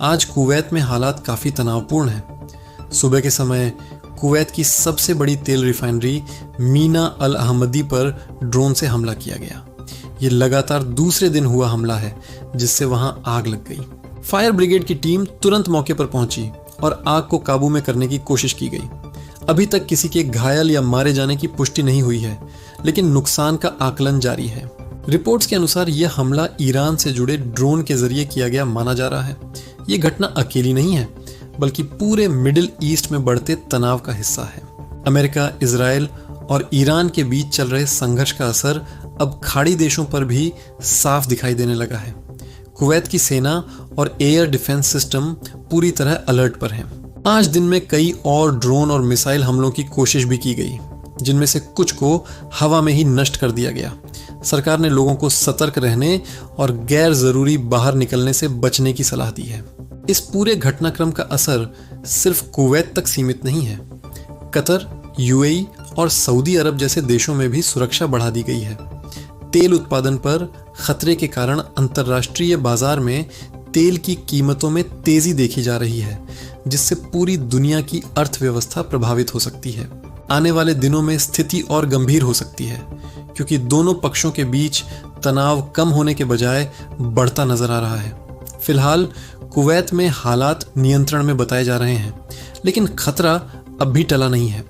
आज कुवैत में हालात काफ़ी तनावपूर्ण हैं। सुबह के समय कुवैत की सबसे बड़ी तेल रिफाइनरी मीना अल अहमदी पर ड्रोन से हमला किया गया। ये लगातार दूसरे दिन हुआ हमला है जिससे वहां आग लग गई। फायर ब्रिगेड की टीम तुरंत मौके पर पहुंची और आग को काबू में करने की कोशिश की गई। अभी तक किसी के घायल या मारे जाने की पुष्टि नहीं हुई है, लेकिन नुकसान का आकलन जारी है। रिपोर्ट्स के अनुसार यह हमला ईरान से जुड़े ड्रोन के जरिए किया गया माना जा रहा है। ये घटना अकेली नहीं है, बल्कि पूरे मिडिल ईस्ट में बढ़ते तनाव का हिस्सा है। अमेरिका, इजराइल और ईरान के बीच चल रहे संघर्ष का असर अब खाड़ी देशों पर भी साफ दिखाई देने लगा है। कुवैत की सेना और एयर डिफेंस सिस्टम पूरी तरह अलर्ट पर हैं। आज दिन में कई और ड्रोन और मिसाइल हमलों की कोशिश भी की गई, जिनमें से कुछ को हवा में ही नष्ट कर दिया गया। सरकार ने लोगों को सतर्क रहने और गैर जरूरी बाहर निकलने से बचने की सलाह दी है। इस पूरे घटनाक्रम का असर सिर्फ कुवैत तक सीमित नहीं है। कतर, यूएई और सऊदी अरब जैसे देशों में भी सुरक्षा बढ़ा दी गई है। तेल उत्पादन पर खतरे के कारण अंतर्राष्ट्रीय बाजार में तेल की कीमतों में तेजी देखी जा रही है, जिससे पूरी दुनिया की अर्थव्यवस्था प्रभावित हो सकती है। आने वाले दिनों में स्थिति और गंभीर हो सकती है, क्योंकि दोनों पक्षों के बीच तनाव कम होने के बजाय बढ़ता नजर आ रहा है। फिलहाल कुवैत में हालात नियंत्रण में बताए जा रहे हैं, लेकिन खतरा अब भी टला नहीं है।